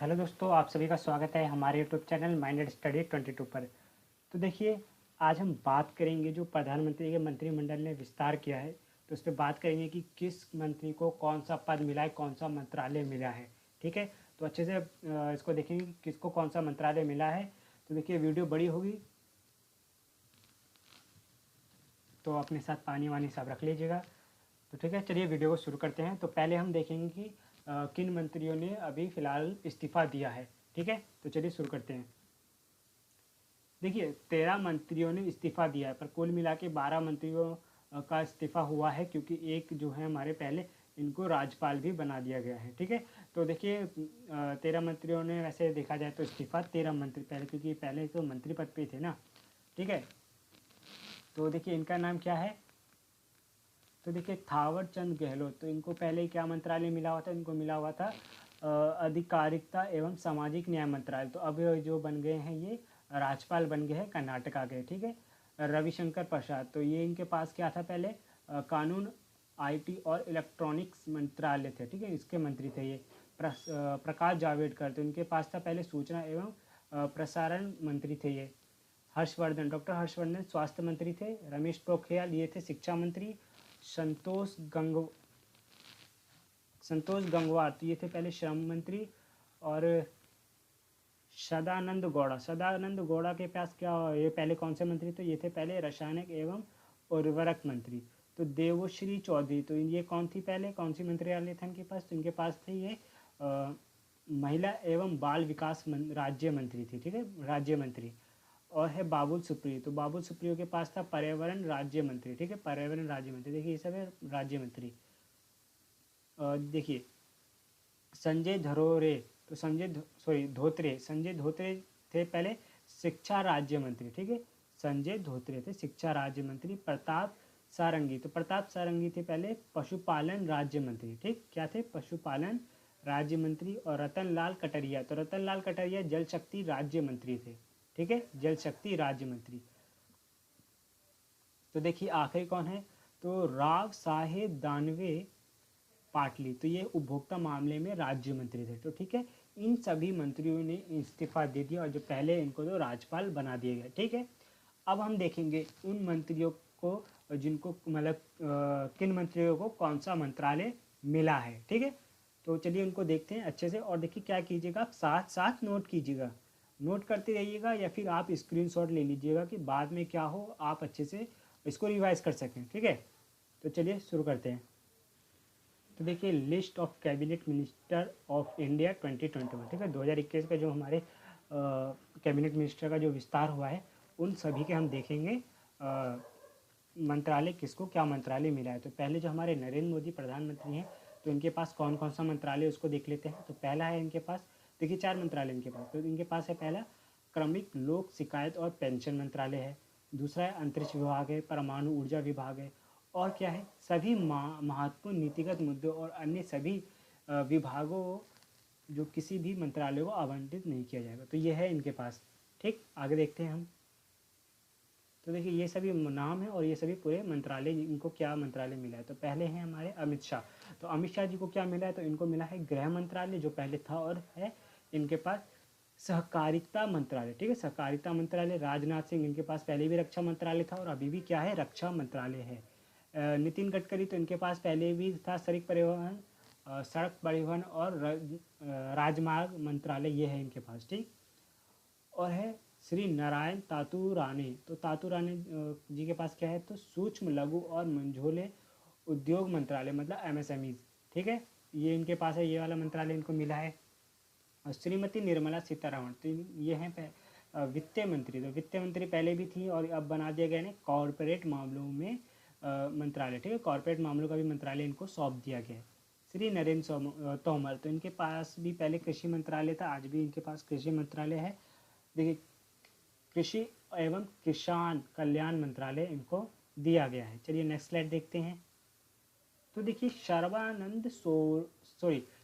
Hello दोस्तों, आप सभी का स्वागत है हमारे यूट्यूब चैनल माइंडेड स्टडी 22 पर। तो देखिए, आज हम बात करेंगे जो प्रधानमंत्री के मंत्रिमंडल ने विस्तार किया है, तो उस पर बात करेंगे कि किस मंत्री को कौन सा पद मिला है, कौन सा मंत्रालय मिला है। ठीक है, तो अच्छे से इसको देखेंगे कि किसको कौन सा मंत्रालय मिला है। तो देखिए, वीडियो बड़ी होगी तो अपने साथ पानी वानी सब रख लीजिएगा। तो ठीक है, चलिए वीडियो को शुरू करते हैं। तो पहले हम देखेंगे कि किन मंत्रियों ने अभी फ़िलहाल इस्तीफ़ा दिया है। ठीक है, तो चलिए शुरू करते हैं। देखिए, 13 मंत्रियों ने इस्तीफ़ा दिया है, पर कुल मिला के 12 मंत्रियों का इस्तीफ़ा हुआ है, क्योंकि एक जो है हमारे पहले इनको राज्यपाल भी बना दिया गया है। ठीक है, तो देखिए 13 मंत्रियों ने, वैसे देखा जाए तो इस्तीफ़ा 13 मंत्री पहले, क्योंकि पहले तो मंत्री पद पे थे ना। ठीक है, तो देखिए इनका नाम क्या है। तो देखिए थावर चंद गहलोत, तो इनको पहले क्या मंत्रालय मिला हुआ था, इनको मिला हुआ था अधिकारिता एवं सामाजिक न्याय मंत्रालय। तो अब जो बन गए हैं ये राज्यपाल बन गए हैं कर्नाटका के। ठीक है, रविशंकर प्रसाद, तो ये इनके पास क्या था पहले, कानून, आईटी और इलेक्ट्रॉनिक्स मंत्रालय थे। ठीक है, इसके मंत्री थे ये। प्रकाश जावड़ेकर, तो इनके पास था पहले सूचना एवं प्रसारण मंत्री थे ये। हर्षवर्धन, डॉक्टर हर्षवर्धन स्वास्थ्य मंत्री थे। रमेश पोखरियाल ये थे शिक्षा मंत्री। संतोष गंग संतोष गंगवार, तो ये थे पहले श्रम मंत्री। और सदानंद गौड़ा के पास क्या, ये पहले कौन से मंत्री, तो ये थे पहले रसायनिक एवं उर्वरक मंत्री। तो देवश्री चौधरी, तो ये कौन थी, पहले कौन सी मंत्रालय था इनके पास, तो इनके पास थे ये महिला एवं बाल विकास राज्य मंत्री थी। ठीक है, राज्य मंत्री। और है बाबुल सुप्रियो, तो बाबुल सुप्रियो के पास था पर्यावरण राज्य मंत्री। ठीक है, पर्यावरण राज्य मंत्री, देखिए ये सब है राज्य मंत्री। देखिए संजय धरोरे, तो संजय धोत्रे थे पहले शिक्षा राज्य मंत्री। ठीक है, संजय धोत्रे थे शिक्षा राज्य मंत्री। प्रताप सारंगी, तो प्रताप सारंगी थे पहले पशुपालन राज्य मंत्री। ठीक, क्या थे, पशुपालन राज्य मंत्री। और रतन लाल कटरिया, तो रतन लाल कटरिया जल शक्ति राज्य मंत्री थे। ठीक है, जल शक्ति राज्य मंत्री। तो देखिए आखिरी कौन है, तो राव साहेब दानवे पाटली, तो ये उपभोक्ता मामले में राज्य मंत्री थे। तो ठीक है, इन सभी मंत्रियों ने इस्तीफा दे दिया, और जो पहले इनको तो राज्यपाल बना दिया गया। ठीक है, अब हम देखेंगे उन मंत्रियों को जिनको मतलब किन मंत्रियों को कौन सा मंत्रालय मिला है। ठीक है, तो चलिए उनको देखते हैं अच्छे से। और देखिए क्या कीजिएगा, आप साथ साथ नोट कीजिएगा, नोट करते रहिएगा, या फिर आप स्क्रीनशॉट ले लीजिएगा कि बाद में क्या हो आप अच्छे से इसको रिवाइज कर सकें। ठीक है, तो चलिए शुरू करते हैं। तो देखिए list of cabinet minister of India 2021। ठीक है, 2021 का जो हमारे कैबिनेट मिनिस्टर का जो विस्तार हुआ है, उन सभी के हम देखेंगे मंत्रालय किसको क्या मंत्रालय मिला है। तो पहले जो हमारे नरेंद्र मोदी प्रधानमंत्री हैं, तो इनके पास कौन कौन सा मंत्रालय उसको देख लेते हैं। तो पहला है इनके पास, देखिए 4 मंत्रालय इनके पास। तो इनके पास है पहला क्रमिक लोक शिकायत और पेंशन मंत्रालय है। दूसरा है अंतरिक्ष विभाग है, परमाणु ऊर्जा विभाग है। और क्या है, सभी महत्वपूर्ण नीतिगत मुद्दों और अन्य सभी विभागों जो किसी भी मंत्रालय को आवंटित नहीं किया जाएगा। तो ये है इनके पास। ठीक, आगे देखते हैं हम। तो देखिए ये सभी नाम है, और ये सभी पूरे मंत्रालय, इनको क्या मंत्रालय मिला है। तो पहले हैं हमारे अमित शाह, तो अमित शाह जी को क्या मिला है, तो इनको मिला है गृह मंत्रालय जो पहले था। और है इनके पास सहकारिता मंत्रालय। ठीक है, सहकारिता मंत्रालय। राजनाथ सिंह, इनके पास पहले भी रक्षा मंत्रालय था और अभी भी क्या है, रक्षा मंत्रालय है। नितिन गडकरी, तो इनके पास पहले भी था सड़क परिवहन और राजमार्ग मंत्रालय, ये है इनके पास। ठीक, और है श्री नारायण तातू राणे, तो तातू राणे जी के पास क्या है, तो सूक्ष्म लघु और मंझोले उद्योग मंत्रालय, मतलब एमएसएमईज। ठीक है, ये इनके पास है, ये वाला मंत्रालय इनको मिला है। और श्रीमती निर्मला सीतारमण, तो ये हैं वित्त मंत्री। तो वित्त मंत्री पहले भी थी और अब बना दिया गया है कॉरपोरेट मामलों में मंत्रालय। ठीक है, कॉरपोरेट मामलों का भी मंत्रालय इनको सौंप दिया गया है। श्री नरेंद्र तोमर, तो इनके पास भी पहले कृषि मंत्रालय था, आज भी इनके पास कृषि मंत्रालय है। देखिए कृषि एवं किसान कल्याण मंत्रालय इनको दिया गया है। चलिए नेक्स्ट स्लाइड देखते हैं। तो देखिए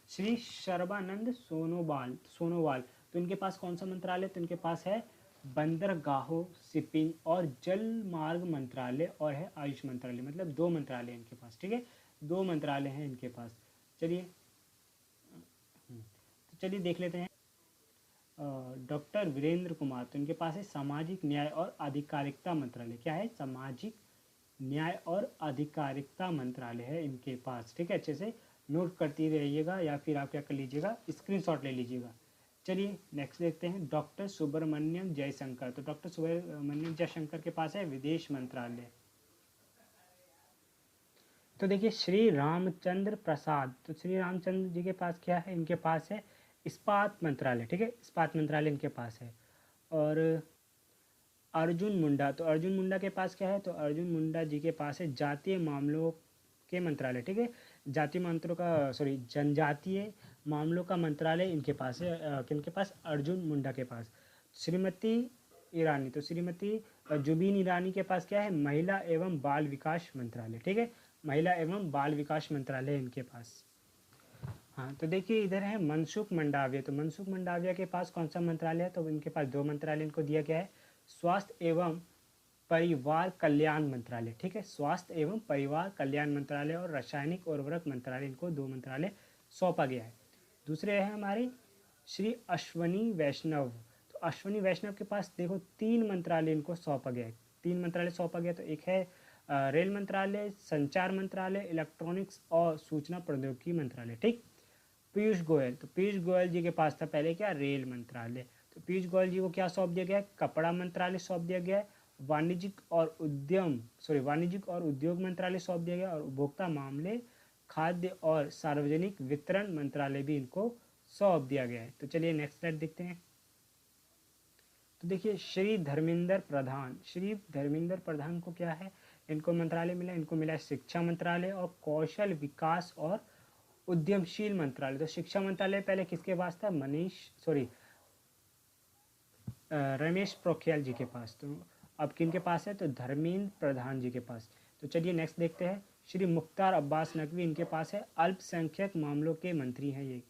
श्री सर्बानंद सोनोवाल, तो इनके पास कौन सा मंत्रालय, तो इनके पास है बंदरगाहों, शिपिंग और जल मार्ग मंत्रालय, और है आयुष मंत्रालय, मतलब 2 मंत्रालय इनके पास। ठीक है, 2 मंत्रालय हैं इनके पास। चलिए तो चलिए देख लेते हैं। डॉक्टर वीरेंद्र कुमार, तो इनके पास है सामाजिक न्याय और आधिकारिकता मंत्रालय। क्या है? सामाजिक न्याय और आधिकारिकता मंत्रालय है इनके पास। ठीक है, अच्छे से नोट करती रहिएगा या फिर आप क्या कर लीजिएगा, स्क्रीनशॉट ले लीजिएगा। चलिए नेक्स्ट देखते हैं, डॉक्टर सुब्रमण्यम जयशंकर। तो डॉक्टर सुब्रमण्यम जयशंकर के पास है विदेश मंत्रालय। तो देखिए श्री रामचंद्र प्रसाद, तो श्री रामचंद्र जी के पास क्या है? इनके पास है इस्पात मंत्रालय। ठीक है, इस्पात मंत्रालय इनके पास है। और अर्जुन मुंडा, तो अर्जुन मुंडा के पास क्या है? तो अर्जुन मुंडा जी के पास है जातीय मामलों के मंत्रालय। ठीक है, जातीय मंत्रों का जनजातीय मामलों का मंत्रालय इनके पास है। किनके पास? अर्जुन मुंडा के पास। श्रीमती ईरानी, तो श्रीमती जुबीन ईरानी के पास क्या है? महिला एवं बाल विकास मंत्रालय। ठीक है, महिला एवं बाल विकास मंत्रालय इनके पास। हाँ, तो देखिए इधर है मनसुख मंडाविया। तो मनसुख मंडाविया के पास कौन सा मंत्रालय है? तो इनके पास दो मंत्रालय इनको दिया गया है, स्वास्थ्य एवं परिवार कल्याण मंत्रालय। ठीक है, स्वास्थ्य एवं परिवार कल्याण मंत्रालय और रासायनिक उर्वरक मंत्रालय, इनको दो मंत्रालय सौंपा गया है। दूसरे है हमारे श्री अश्वनी वैष्णव। तो अश्वनी वैष्णव के पास देखो तीन मंत्रालय इनको सौंपा गया है। तीन मंत्रालय सौंपा गया, तो एक है रेल मंत्रालय, संचार मंत्रालय, इलेक्ट्रॉनिक्स और सूचना प्रौद्योगिकी मंत्रालय। ठीक, पीयूष गोयल, तो पीयूष गोयल जी के पास था पहले क्या? रेल मंत्रालय। तो पीयूष गोयल जी को क्या सौंप दिया गया है? कपड़ा मंत्रालय सौंप दिया गया है। वाणिज्यिक और उद्योग मंत्रालय सौंप दिया गया और उपभोक्ता मामले, खाद्य और सार्वजनिक वितरण मंत्रालय भी इनको सौंप दिया गया है। तो चलिए नेक्स्ट स्लाइड देखते हैं। तो देखिए श्री धर्मेंद्र प्रधान को क्या है? इनको मंत्रालय मिला, इनको मिला शिक्षा मंत्रालय और कौशल विकास और उद्यमशील मंत्रालय। तो शिक्षा मंत्रालय पहले किसके पास था? रमेश पोखरियाल जी के पास। तो अब किन के पास है? तो धर्मेंद्र प्रधान जी के पास। तो चलिए नेक्स्ट देखते हैं, श्री मुख्तार अब्बास नकवी, इनके पास है अल्पसंख्यक मामलों के मंत्री हैं। ये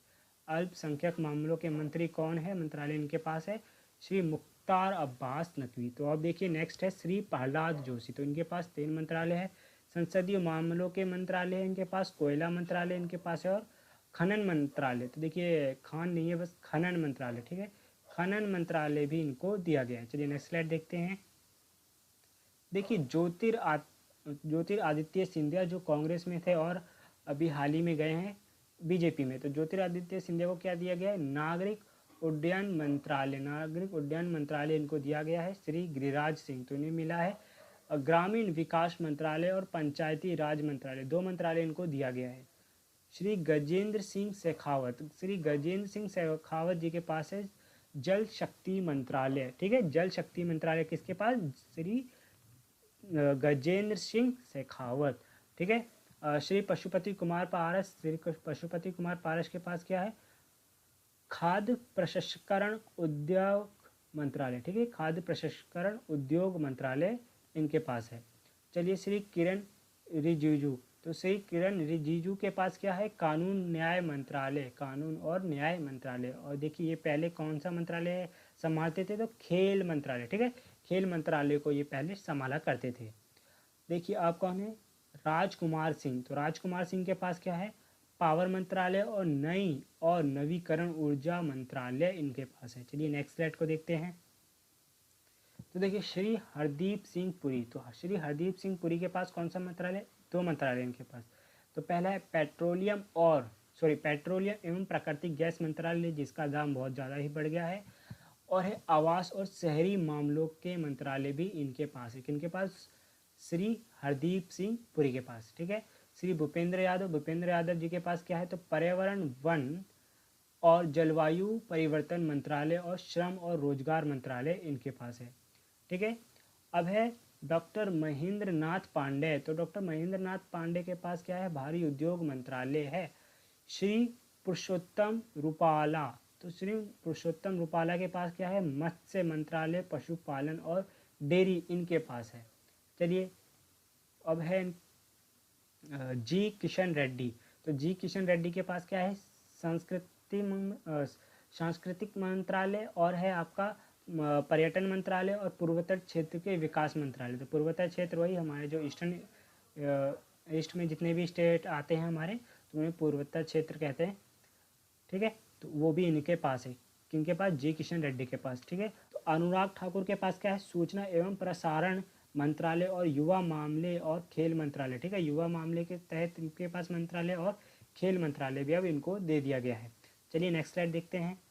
अल्पसंख्यक मामलों के मंत्री कौन है? मंत्रालय इनके पास है श्री मुख्तार अब्बास नकवी। तो अब देखिए नेक्स्ट है श्री प्रहलाद जोशी। तो इनके पास तीन मंत्रालय है, संसदीय मामलों के मंत्रालय है इनके पास, कोयला मंत्रालय इनके पास है और खनन मंत्रालय। तो देखिए खान नहीं है, बस खनन मंत्रालय। ठीक है, खनन मंत्रालय भी इनको दिया गया है। चलिए नेक्स्ट स्लाइड देखते हैं। देखिए ज्योतिरादित्य सिंधिया जो कांग्रेस में थे और अभी हाल ही में गए हैं बीजेपी में। तो ज्योतिरादित्य सिंधिया को क्या दिया गया है? नागरिक उड्डयन मंत्रालय इनको दिया गया है श्री गिरिराज सिंह। तो इन्हें मिला है ग्रामीण विकास मंत्रालय और पंचायती राज मंत्रालय, दो मंत्रालय इनको दिया गया है। श्री गजेंद्र सिंह शेखावत जी के पास है जल शक्ति मंत्रालय। ठीक है, जल शक्ति मंत्रालय किसके पास? श्री गजेंद्र सिंह शेखावत। ठीक है, श्री पशुपति कुमार पारस के पास क्या है? खाद्य प्रसंस्करण उद्योग मंत्रालय। ठीक है, खाद्य प्रसंस्करण उद्योग मंत्रालय इनके पास है। चलिए श्री किरण रिजिजू, तो श्री किरण रिजिजू के पास क्या है? कानून और न्याय मंत्रालय। और देखिए ये पहले कौन सा मंत्रालय संभालते थे? तो खेल मंत्रालय। ठीक है, खेल मंत्रालय को ये पहले संभाला करते थे। देखिए आप कौन है? राजकुमार सिंह। तो राजकुमार सिंह के पास क्या है? पावर मंत्रालय और नई और नवीकरण ऊर्जा मंत्रालय इनके पास है। चलिए नेक्स्ट स्लाइड को देखते हैं। तो देखिए श्री हरदीप सिंह पुरी, तो श्री हरदीप सिंह पुरी के पास कौन सा मंत्रालय? दो मंत्रालय इनके पास। तो पहला है पेट्रोलियम एवं प्राकृतिक गैस मंत्रालय, जिसका दाम बहुत ज़्यादा ही बढ़ गया है। और है आवास और शहरी मामलों के मंत्रालय भी इनके पास है। किनके पास? श्री हरदीप सिंह पुरी के पास। ठीक है, श्री भूपेंद्र यादव जी के पास क्या है? तो पर्यावरण, वन और जलवायु परिवर्तन मंत्रालय और श्रम और रोजगार मंत्रालय इनके पास है। ठीक है, अब है डॉक्टर महेंद्र नाथ पांडे। तो डॉक्टर महेंद्र नाथ पांडे के पास क्या है? भारी उद्योग मंत्रालय है। श्री पुरुषोत्तम रूपाला, तो श्री पुरुषोत्तम रूपाला के पास क्या है? मत्स्य मंत्रालय, पशुपालन और डेयरी इनके पास है। चलिए अब है जी किशन रेड्डी। तो जी किशन रेड्डी के पास क्या है? सांस्कृतिक मंत्रालय और है आपका पर्यटन मंत्रालय और पूर्वोत्तर क्षेत्र के विकास मंत्रालय। तो पूर्वोत्तर क्षेत्र वही हमारे जो ईस्ट में जितने भी स्टेट आते हैं हमारे, तो उन्हें पूर्वोत्तर क्षेत्र कहते हैं। ठीक है, तो वो भी इनके पास है। किनके पास, जे किशन रेड्डी के पास, ठीक है। तो अनुराग ठाकुर के पास क्या है, सूचना एवं प्रसारण मंत्रालय और युवा मामले और खेल मंत्रालय, ठीक है। युवा मामले के तहत इनके पास मंत्रालय और खेल मंत्रालय भी अब इनको दे दिया गया है। चलिए नेक्स्ट स्लाइड देखते हैं।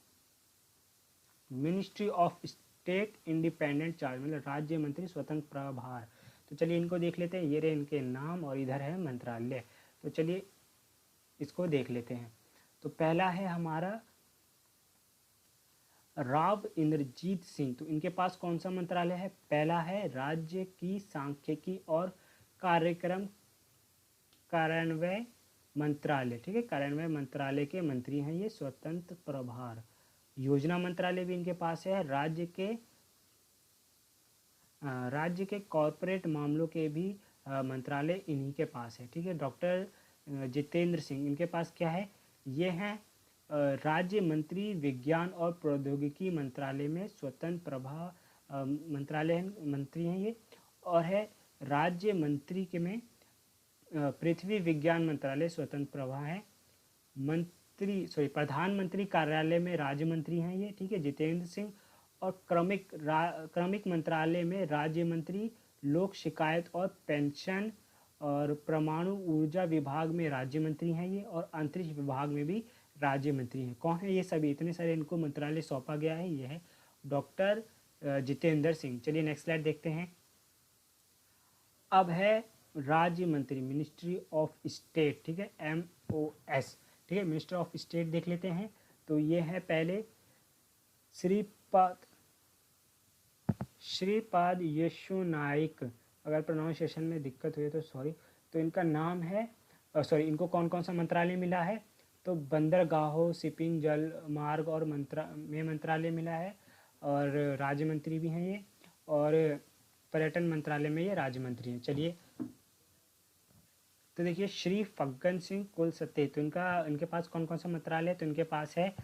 Ministry of state independent charge, मतलब राज्य मंत्री स्वतंत्र प्रभार। तो चलिए इनको देख लेते हैं, ये रहे इनके नाम और इधर है मंत्रालय। तो चलिए इसको देख लेते हैं। तो पहला है हमारा राव इंद्रजीत सिंह। तो इनके पास कौन सा मंत्रालय है, पहला है राज्य की सांख्यिकी और कार्यक्रम कार्यान्वयन मंत्रालय, ठीक है। कार्यान्वयन मंत्रालय के मंत्री हैं ये, स्वतंत्र प्रभार। योजना मंत्रालय भी इनके पास है। राज्य के कॉरपोरेट मामलों के भी मंत्रालय इन्हीं के पास है, ठीक है। डॉक्टर जितेंद्र सिंह, इनके पास क्या है, ये हैं राज्य मंत्री विज्ञान और प्रौद्योगिकी मंत्रालय में स्वतंत्र प्रभार मंत्री हैं ये। और है राज्य मंत्री के में पृथ्वी विज्ञान मंत्रालय स्वतंत्र प्रभार है। प्रधानमंत्री कार्यालय में राज्य मंत्री हैं ये, ठीक है, जितेंद्र सिंह। और क्रमिक मंत्रालय में राज्य मंत्री लोक शिकायत और पेंशन और परमाणु ऊर्जा विभाग में राज्य मंत्री हैं ये। और अंतरिक्ष विभाग में भी राज्य मंत्री हैं। कौन है ये सभी, इतने सारे इनको मंत्रालय सौंपा गया है, ये है डॉक्टर जितेंद्र सिंह। चलिए नेक्स्ट स्लाइड देखते हैं। अब है राज्य मंत्री, मिनिस्ट्री ऑफ स्टेट, ठीक है, MOS, ठीक है, मिनिस्टर ऑफ स्टेट देख लेते हैं। तो ये है पहले श्रीपाद यशो नाइक, अगर प्रोनाउंसिएशन में दिक्कत हुई तो सॉरी। तो इनका नाम है इनको कौन कौन सा मंत्रालय मिला है, तो बंदरगाहों, शिपिंग, जल मार्ग और मंत्रालय मिला है। और राज्य मंत्री भी हैं ये। और पर्यटन मंत्रालय में ये राज्य मंत्री हैं। चलिए तो देखिए श्री फग्गन सिंह कुलसते, तो इनके पास कौन कौन सा मंत्रालय है, तो इनके पास है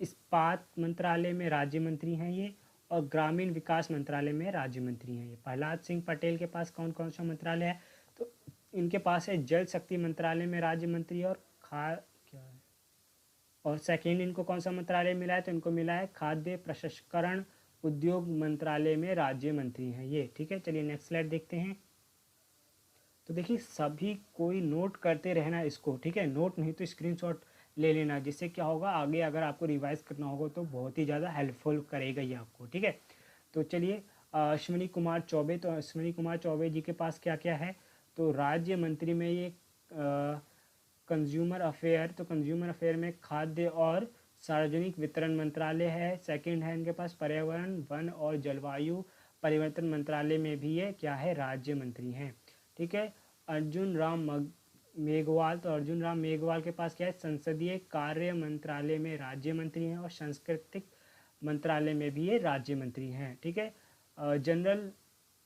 इस्पात मंत्रालय में राज्य मंत्री हैं ये। और ग्रामीण विकास मंत्रालय में राज्य मंत्री हैं ये। प्रहलाद सिंह पटेल के पास कौन कौन सा मंत्रालय है, तो इनके पास है जल शक्ति मंत्रालय में राज्य मंत्री और सेकेंड इनको कौन सा मंत्रालय मिला है, तो इनको मिला है खाद्य प्रसंस्करण उद्योग मंत्रालय में राज्य मंत्री हैं ये, ठीक है। चलिए नेक्स्ट स्लाइड देखते हैं। तो देखिए सभी कोई नोट करते रहना इसको, ठीक है, नोट नहीं तो स्क्रीनशॉट ले लेना, जिससे क्या होगा आगे अगर आपको रिवाइज करना होगा तो बहुत ही ज़्यादा हेल्पफुल करेगा ये आपको, ठीक है। तो चलिए अश्विनी कुमार चौबे, तो अश्विनी कुमार चौबे जी के पास क्या क्या है, तो राज्य मंत्री में ये कंज्यूमर अफेयर, तो कंज्यूमर अफेयर में खाद्य और सार्वजनिक वितरण मंत्रालय है। सेकंड है इनके पास पर्यावरण, वन और जलवायु परिवर्तन मंत्रालय में भी ये क्या है, राज्य मंत्री हैं, ठीक है। अर्जुन राम मेघवाल, तो अर्जुन राम मेघवाल के पास क्या है, संसदीय कार्य मंत्रालय में राज्य मंत्री हैं। और सांस्कृतिक मंत्रालय में भी ये राज्य मंत्री हैं, ठीक है। जनरल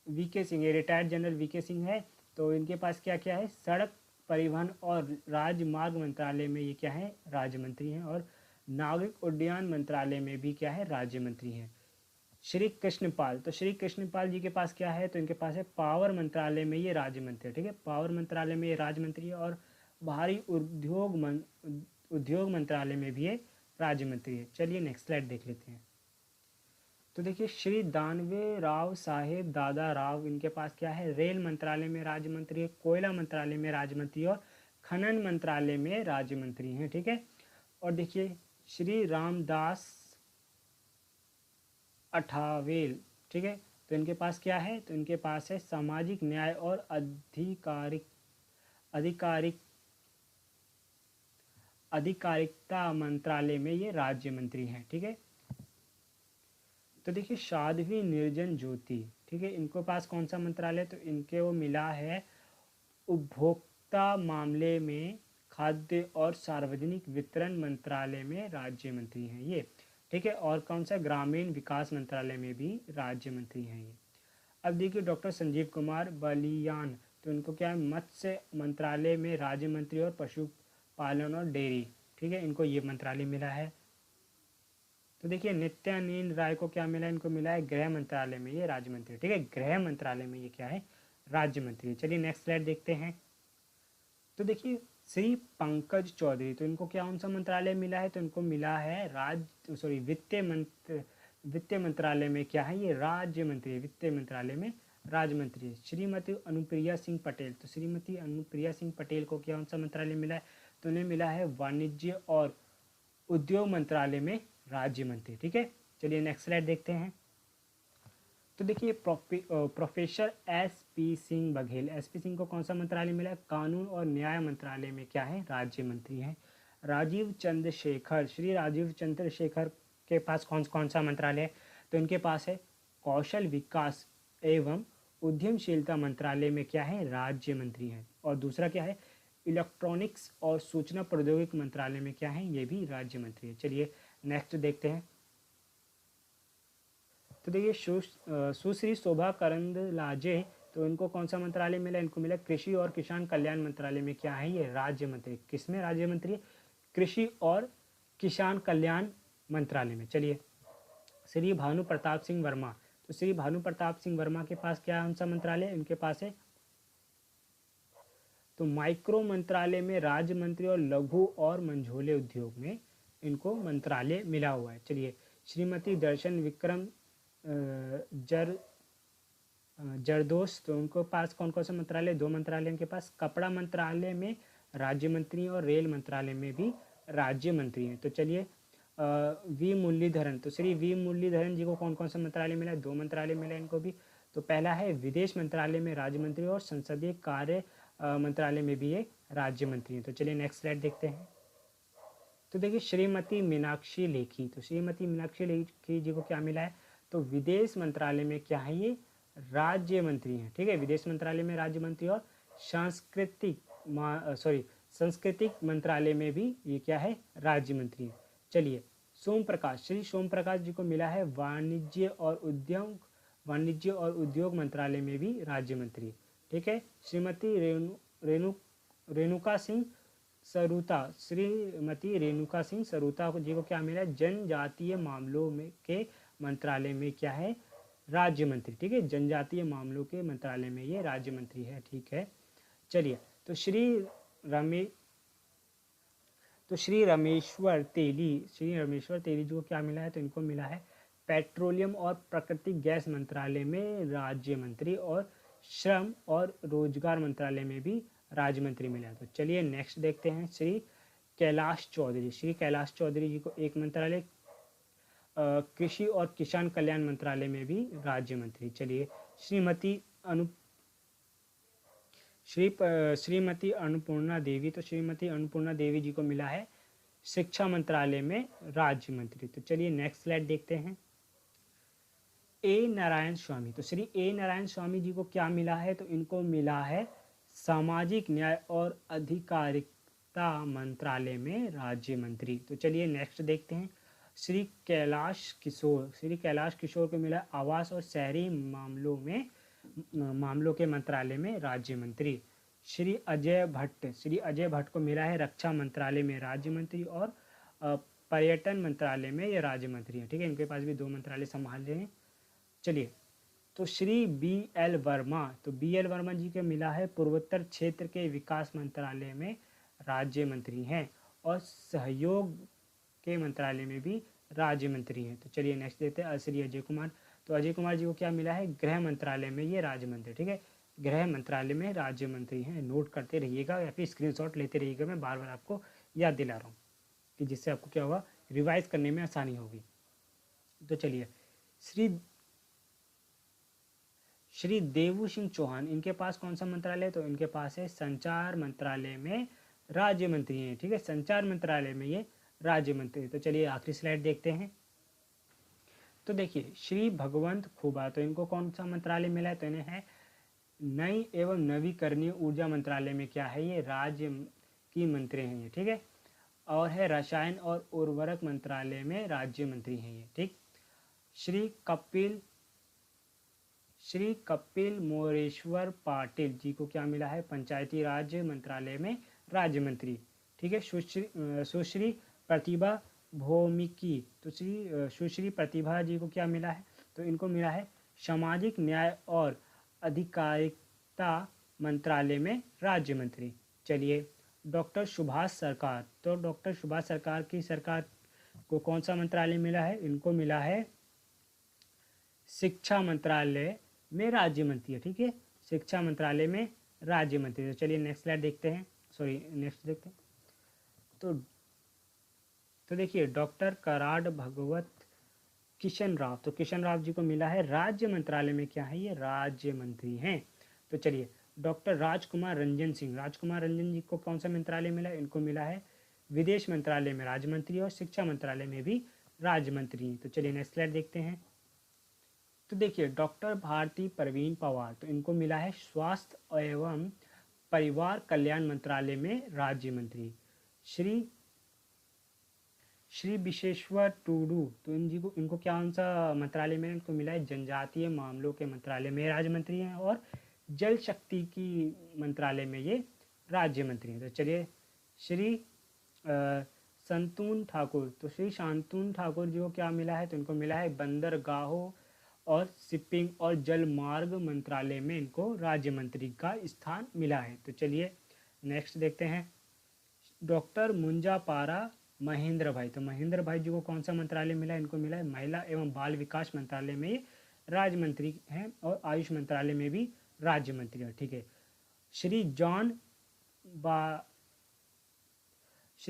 VK सिंह, ये रिटायर्ड जनरल VK सिंह है, तो इनके पास क्या क्या है, सड़क परिवहन और राजमार्ग मंत्रालय में ये क्या है, राज्य मंत्री हैं। और नागरिक उड्डयन मंत्रालय में भी क्या है, राज्य मंत्री हैं। श्री कृष्णपाल, तो श्री कृष्णपाल जी के पास क्या है, तो इनके पास है पावर मंत्रालय में ये राज्य मंत्री है, ठीक है, पावर मंत्रालय में ये राज्य मंत्री है। और भारी उद्योग मंत्रालय में भी ये राज्य मंत्री है। चलिए नेक्स्ट स्लाइड देख लेते हैं। तो देखिए श्री दानवे राव साहेब दादा राव, इनके पास क्या है, रेल मंत्रालय में राज्य मंत्री है, कोयला मंत्रालय में राज्य मंत्री और खनन मंत्रालय में राज्य मंत्री हैं, ठीक है। और देखिए श्री रामदास अठावेल, ठीक है, तो इनके पास क्या है, तो इनके पास है सामाजिक न्याय और अधिकारिकता मंत्रालय में ये राज्य मंत्री हैं, ठीक है। तो देखिए साध्वी निर्जन ज्योति, ठीक है, इनको पास कौन सा मंत्रालय, तो इनके वो मिला है उपभोक्ता मामले में खाद्य और सार्वजनिक वितरण मंत्रालय में राज्य मंत्री हैं ये, ठीक है। और कौन सा, ग्रामीण विकास मंत्रालय में भी राज्य मंत्री हैं ये। अब देखिए डॉक्टर संजीव कुमार बलियान, तो इनको क्या है, मत्स्य मंत्रालय में राज्य मंत्री और पशुपालन और डेयरी, ठीक है, इनको ये मंत्रालय मिला है। तो देखिए नित्यानंद राय को क्या मिला है, इनको मिला है गृह मंत्रालय में ये राज्य मंत्री, ठीक है, गृह मंत्रालय में ये क्या है, राज्य मंत्री। चलिए नेक्स्ट स्लाइड देखते हैं। तो देखिए श्री पंकज चौधरी, तो इनको क्या कौन सा मंत्रालय मिला है, तो इनको मिला है वित्त मंत्रालय में क्या है, ये राज्य मंत्री, वित्त मंत्रालय में राज्य मंत्री है। श्रीमती अनुप्रिया सिंह पटेल, तो श्रीमती अनुप्रिया सिंह पटेल को क्या कौन सा मंत्रालय मिला है, तो उन्हें मिला है वाणिज्य और उद्योग मंत्रालय में राज्य मंत्री। ठीक है, चलिए नेक्स्ट स्लाइड देखते हैं। तो देखिए professor SP. Singh Baghel, SP. Singh को कौन सा मंत्रालय मिला है, कानून और न्याय मंत्रालय में क्या है, राज्य मंत्री हैं। राजीव चंद्रशेखर, श्री राजीव चंद्रशेखर के पास कौन कौन सा मंत्रालय है, तो इनके पास है कौशल विकास एवं उद्यमशीलता मंत्रालय में क्या है, राज्य मंत्री हैं। और दूसरा क्या है, इलेक्ट्रॉनिक्स और सूचना प्रौद्योगिकी मंत्रालय में क्या है, ये भी राज्य मंत्री है। चलिए नेक्स्ट देखते हैं। तो देखिए सुश्री शोभा करंदलाजे, तो इनको कौन सा मंत्रालय मिला, इनको मिला कृषि और किसान कल्याण मंत्रालय में क्या है, ये राज्य मंत्री। किसमें राज्य मंत्री है, कृषि और किसान कल्याण मंत्रालय में। चलिए श्री भानु प्रताप सिंह वर्मा, तो श्री भानु प्रताप सिंह वर्मा के पास क्या कौन सा मंत्रालय, इनके पास है तो माइक्रो मंत्रालय में राज्य मंत्री और लघु और मंझोले उद्योग में इनको मंत्रालय मिला हुआ है। चलिए श्रीमती दर्शन विक्रम जरदोश, तो उनको पास कौन कौन सा मंत्रालय, दो मंत्रालय इनके पास, कपड़ा मंत्रालय में राज्य मंत्री और रेल मंत्रालय में भी राज्य मंत्री हैं। तो चलिए वी मुरलीधरन, तो श्री वी मुरलीधरन जी को कौन कौन सा मंत्रालय मिला है, दो मंत्रालय मिला इनको भी। तो पहला है विदेश मंत्रालय में राज्य मंत्री और संसदीय कार्य मंत्रालय में भी ये राज्य मंत्री हैं। तो चलिए नेक्स्ट स्लाइड देखते हैं। तो देखिए श्रीमती मीनाक्षी लेखी, तो श्रीमती मीनाक्षी लेखी जी को क्या मिला है, तो विदेश मंत्रालय में क्या है, ये राज्य मंत्री हैं। ठीक है, विदेश मंत्रालय में राज्य मंत्री और सांस्कृतिक मंत्रालय में भी ये क्या है, राज्य मंत्री हैं। चलिए सोम प्रकाश, श्री सोम प्रकाश जी को मिला है वाणिज्य और उद्योग मंत्रालय में भी राज्य मंत्री। ठीक है, श्रीमती रेणुका सिंह सरुता, श्रीमती रेणुका सिंह सरुता जी को क्या मिला है, जनजातीय मामलों में के मंत्रालय में क्या है, राज्य मंत्री। ठीक है, जनजातीय मामलों के मंत्रालय में ये राज्य मंत्री है। ठीक है, चलिए तो श्री रमेश्वर तेली जी को क्या मिला है, तो इनको मिला है पेट्रोलियम और प्राकृतिक गैस मंत्रालय में राज्य मंत्री और श्रम और रोजगार मंत्रालय में भी राज्य मंत्री मिला है। तो चलिए नेक्स्ट देखते हैं। श्री कैलाश चौधरी जी को एक मंत्रालय कृषि और किसान कल्याण मंत्रालय में भी राज्य मंत्री। चलिए श्रीमती अन्नपूर्णा देवी, तो श्रीमती अन्नपूर्णा देवी जी को मिला है शिक्षा मंत्रालय में राज्य मंत्री। तो चलिए नेक्स्ट स्लाइड देखते हैं। ए नारायण स्वामी, तो श्री ए नारायण स्वामी जी को क्या मिला है, तो इनको मिला है सामाजिक न्याय और अधिकारिता मंत्रालय में राज्य मंत्री। तो चलिए नेक्स्ट देखते हैं। श्री कैलाश किशोर को मिला आवास और शहरी मामलों के मंत्रालय में राज्य मंत्री। श्री अजय भट्ट को मिला है रक्षा मंत्रालय में राज्य मंत्री और पर्यटन मंत्रालय में ये राज्य मंत्री हैं। ठीक है, इनके पास भी दो मंत्रालय संभाल रहे हैं। चलिए तो श्री बी.एल. वर्मा, तो बी.एल. वर्मा जी को मिला है पूर्वोत्तर क्षेत्र के विकास मंत्रालय में राज्य मंत्री हैं और सहयोग के मंत्रालय में भी राज्य मंत्री हैं। तो चलिए नेक्स्ट देखते हैं श्री अजय कुमार, तो अजय कुमार जी को क्या मिला है, गृह मंत्रालय में ये राज्य मंत्री। ठीक है, गृह मंत्रालय में राज्य मंत्री हैं, नोट करते रहिएगा या फिर स्क्रीनशॉट लेते रहिएगा, मैं बार बार आपको याद दिला रहा हूँ कि जिससे आपको क्या होगा, रिवाइज करने में आसानी होगी। तो चलिए श्री देवू सिंह चौहान, इनके पास कौन सा मंत्रालय है, तो इनके पास है संचार मंत्रालय में राज्य मंत्री हैं। ठीक है, संचार मंत्रालय में ये राज्य मंत्री। तो चलिए आखिरी स्लाइड देखते हैं। तो देखिए श्री भगवंत खुबा, तो इनको कौन सा मंत्रालय मिला है, तो इन्हें है नई एवं नवीकरणीय ऊर्जा मंत्रालय में क्या है, ये राज्य की मंत्री हैं ये। ठीक है, और है रसायन और उर्वरक मंत्रालय में राज्य मंत्री हैं ये। ठीक, श्री कपिल मोरेश्वर पाटिल जी को क्या मिला है, पंचायती राज मंत्रालय में राज्य मंत्री। ठीक है, सुश्री प्रतिभा भौमिकी, तो सुश्री प्रतिभा जी को क्या मिला है, तो इनको मिला है सामाजिक न्याय और अधिकारिता मंत्रालय में राज्य मंत्री। चलिए डॉक्टर सुभाष सरकार। तो डॉक्टर सुभाष सरकार की सरकार को कौन सा मंत्रालय मिला है? इनको मिला है शिक्षा मंत्रालय में राज्य मंत्री है, ठीक है, शिक्षा मंत्रालय में राज्य मंत्री। तो चलिए नेक्स्ट स्लाइड देखते हैं, सॉरी नेक्स्ट देखते हैं। तो देखिए डॉक्टर कराड़ भगवत किशन राव, तो किशन राव जी को मिला है राज्य मंत्रालय में, क्या है ये? राज्य मंत्री हैं। तो चलिए डॉक्टर राजकुमार रंजन सिंह, राजकुमार रंजन जी को कौन सा मंत्रालय मिला? इनको मिला है विदेश मंत्रालय में राज्य मंत्री और शिक्षा मंत्रालय में भी राज्य मंत्री। तो चलिए नेक्स्ट स्लाइड देखते हैं। तो देखिए डॉक्टर भारती प्रवीण पवार, तो इनको मिला है स्वास्थ्य एवं परिवार कल्याण मंत्रालय में राज्य मंत्री। श्री विश्वेश्वर टूडू, तो इनको क्या कौन सा मंत्रालय में? इनको मिला है जनजातीय मामलों के मंत्रालय में राज्य मंत्री हैं और जल शक्ति की मंत्रालय में ये राज्य मंत्री हैं। तो चलिए श्री संतून ठाकुर, तो श्री शांतून ठाकुर जी को क्या मिला है? तो इनको मिला है बंदरगाहों और शिपिंग और जल मार्ग मंत्रालय में इनको राज्य मंत्री का स्थान मिला है। तो चलिए नेक्स्ट देखते हैं। डॉक्टर मुंजापारा महेंद्र भाई, तो महेंद्र भाई जी को कौन सा मंत्रालय मिला? इनको मिला है महिला एवं बाल विकास मंत्रालय में ये राज्य मंत्री हैं और आयुष मंत्रालय में भी राज्य मंत्री है, ठीक है। श्री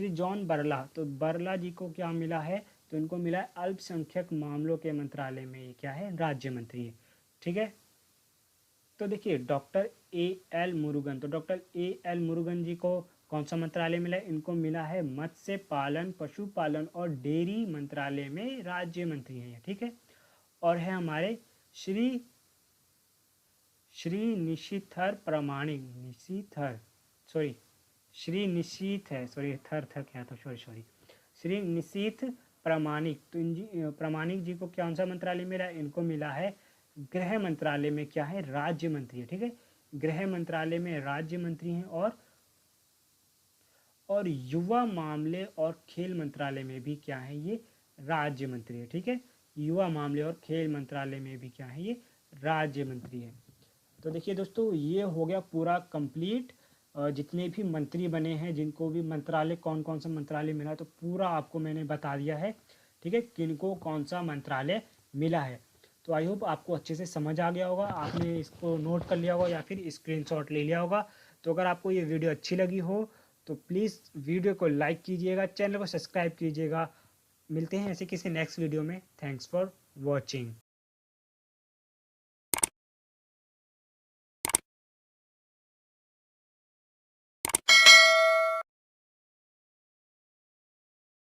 जॉन बरला, तो बरला जी को क्या मिला है? तो इनको मिला है अल्पसंख्यक मामलों के मंत्रालय में ये क्या है? राज्य मंत्री है, ठीक है। तो देखिए डॉक्टर A.L. मुरुगन, तो डॉक्टर A.L. मुरुगन जी को कौन सा मंत्रालय मिला है? इनको मिला है मत्स्य पालन, पशुपालन और डेयरी मंत्रालय में राज्य मंत्री हैं, ठीक है। और है हमारे श्री निशीथर प्रमाणिक, श्री निशीथ प्रमाणिक, तो प्रमाणिक जी को कौन सा मंत्रालय मिला है? इनको मिला है गृह मंत्रालय में क्या है? राज्य मंत्री है, ठीक है। गृह मंत्रालय में राज्य मंत्री हैं और युवा मामले और खेल मंत्रालय में भी क्या है? ये राज्य मंत्री है, ठीक है। युवा मामले और खेल मंत्रालय में भी क्या है? ये राज्य मंत्री है। तो देखिए दोस्तों ये हो गया पूरा कंप्लीट, जितने भी मंत्री बने हैं, जिनको भी मंत्रालय, कौन कौन सा मंत्रालय मिला है, तो पूरा आपको मैंने बता दिया है, ठीक है, किनको कौन सा मंत्रालय मिला है। तो आई होप आपको अच्छे से समझ आ गया होगा, आपने इसको नोट कर लिया होगा या फिर स्क्रीनशॉट ले लिया होगा। तो अगर आपको ये वीडियो अच्छी लगी हो तो प्लीज़ वीडियो को लाइक कीजिएगा, चैनल को सब्सक्राइब कीजिएगा। मिलते हैं ऐसे किसी नेक्स्ट वीडियो में। Thanks for watching.